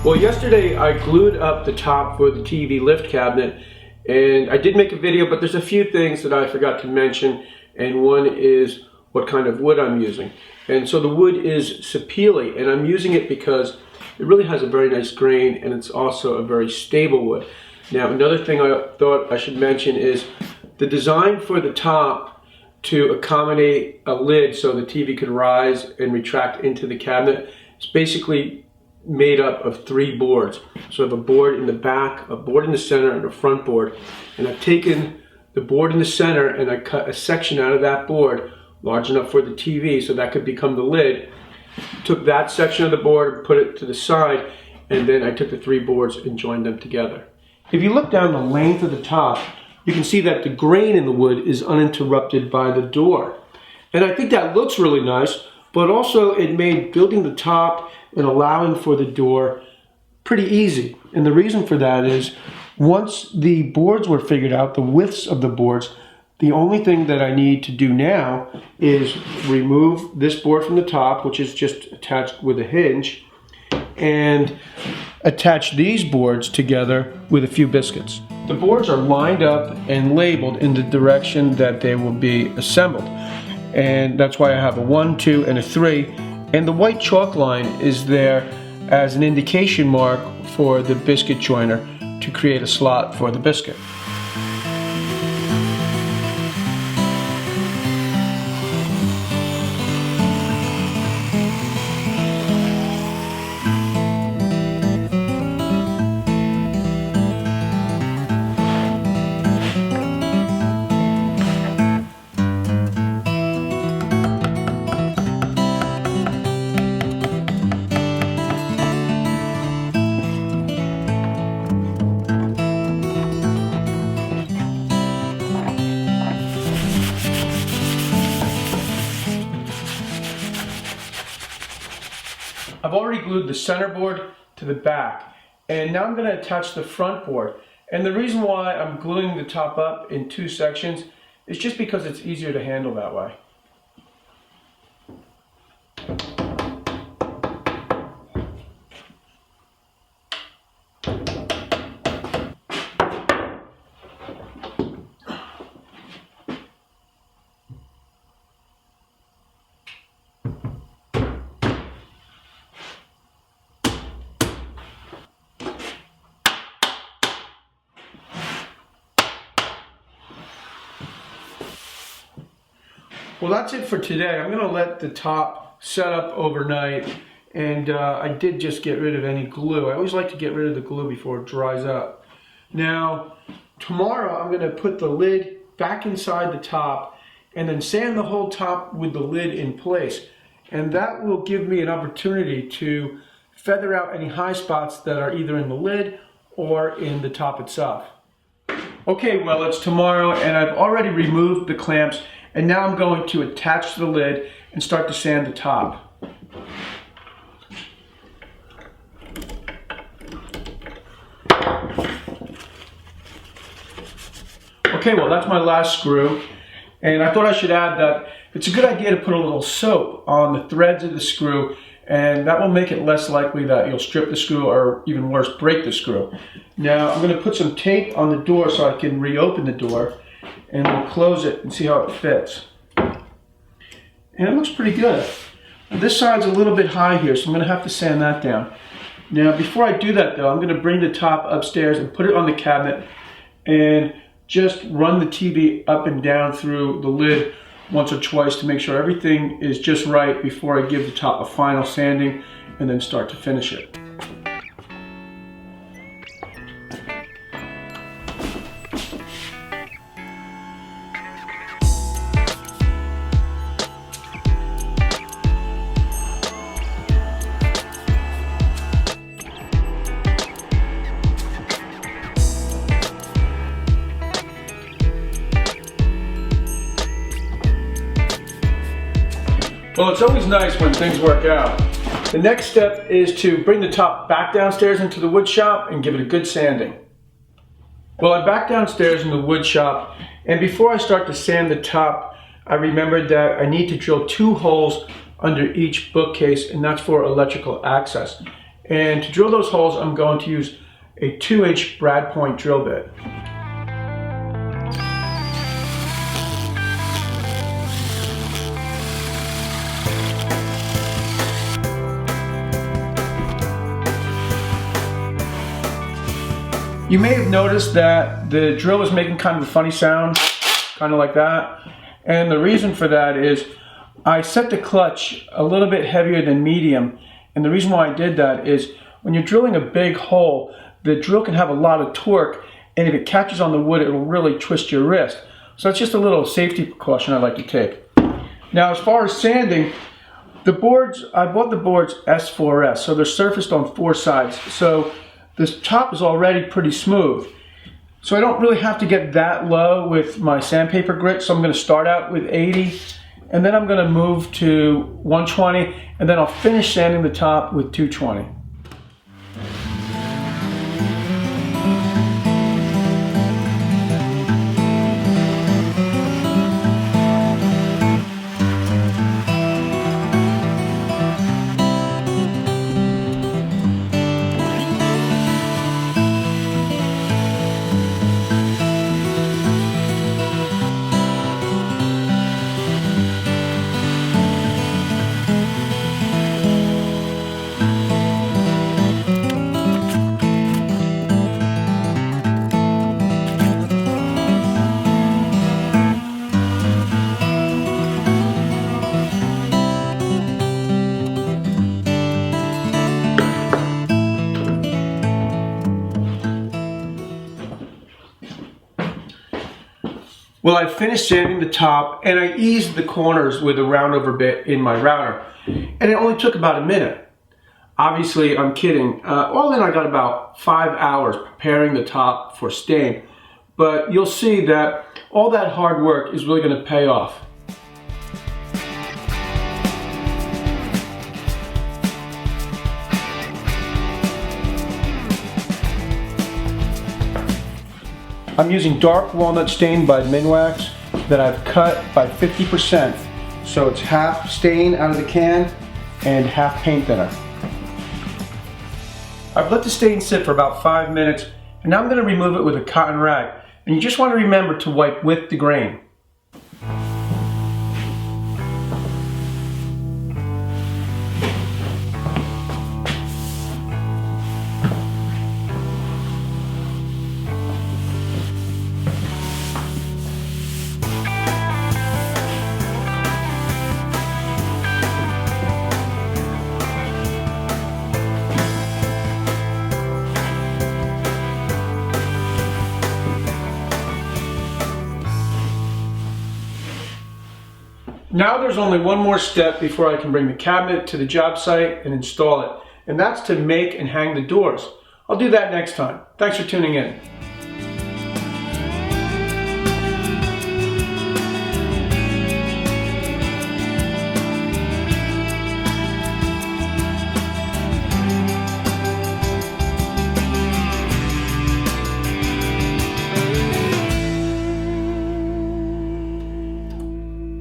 Well, yesterday I glued up the top for the TV lift cabinet, and I did make a video, but there's a few things that I forgot to mention, and one is what kind of wood I'm using. And so the wood is sapele, and I'm using it because it really has a very nice grain, and it's also a very stable wood. Now, another thing I thought I should mention is the design for the top to accommodate a lid so the TV could rise and retract into the cabinet. It's basically made up of 3 boards. So I have a board in the back, a board in the center, and a front board. And I've taken the board in the center and I cut a section out of that board large enough for the TV so that could become the lid. Took that section of the board and put it to the side, and then I took the 3 boards and joined them together. If you look down the length of the top, you can see that the grain in the wood is uninterrupted by the door. And I think that looks really nice, but also it made building the top and allowing for the door pretty easy. And the reason for that is once the boards were figured out, the widths of the boards, the only thing that I need to do now is remove this board from the top, which is just attached with a hinge, and attach these boards together with a few biscuits. The boards are lined up and labeled in the direction that they will be assembled. And that's why I have a 1, 2, and a 3. And the white chalk line is there as an indication mark for the biscuit joiner to create a slot for the biscuit. I've already glued the center board to the back, and now I'm going to attach the front board. And the reason why I'm gluing the top up in 2 sections is just because it's easier to handle that way. Well, that's it for today. I'm going to let the top set up overnight, and I did just get rid of any glue. I always like to get rid of the glue before it dries up. Now, tomorrow I'm going to put the lid back inside the top and then sand the whole top with the lid in place. And that will give me an opportunity to feather out any high spots that are either in the lid or in the top itself. Okay, well, it's tomorrow and I've already removed the clamps. And now I'm going to attach the lid and start to sand the top. Okay, well, that's my last screw. And I thought I should add that it's a good idea to put a little soap on the threads of the screw, and that will make it less likely that you'll strip the screw or, even worse, break the screw. Now I'm going to put some tape on the door so I can reopen the door, and we'll close it and see how it fits. And it looks pretty good. This side's a little bit high here, so I'm going to have to sand that down. Now, before I do that though, I'm going to bring the top upstairs and put it on the cabinet and just run the TV up and down through the lid once or twice to make sure everything is just right before I give the top a final sanding and then start to finish it. Well, it's always nice when things work out. The next step is to bring the top back downstairs into the wood shop and give it a good sanding. Well, I'm back downstairs in the wood shop, and before I start to sand the top, I remembered that I need to drill 2 holes under each bookcase, and that's for electrical access. And to drill those holes, I'm going to use a 2-inch brad point drill bit. You may have noticed that the drill is making kind of a funny sound, kind of like that. And the reason for that is I set the clutch a little bit heavier than medium. And the reason why I did that is when you're drilling a big hole, the drill can have a lot of torque, and if it catches on the wood, it'll really twist your wrist. So that's just a little safety precaution I like to take. Now, as far as sanding, the boards, I bought the boards S4S, so they're surfaced on 4 sides. So this top is already pretty smooth. So I don't really have to get that low with my sandpaper grit, so I'm going to start out with 80, and then I'm going to move to 120, and then I'll finish sanding the top with 220. Well, I finished sanding the top and I eased the corners with a round over bit in my router. And it only took about a minute. Obviously, I'm kidding. All in, I got about 5 hours preparing the top for stain. But you'll see that all that hard work is really going to pay off. I'm using dark walnut stain by Minwax that I've cut by 50%. So it's half stain out of the can and half paint thinner. I've let the stain sit for about 5 minutes, and now I'm going to remove it with a cotton rag. And you just want to remember to wipe with the grain. Now there's only one more step before I can bring the cabinet to the job site and install it, and that's to make and hang the doors. I'll do that next time. Thanks for tuning in.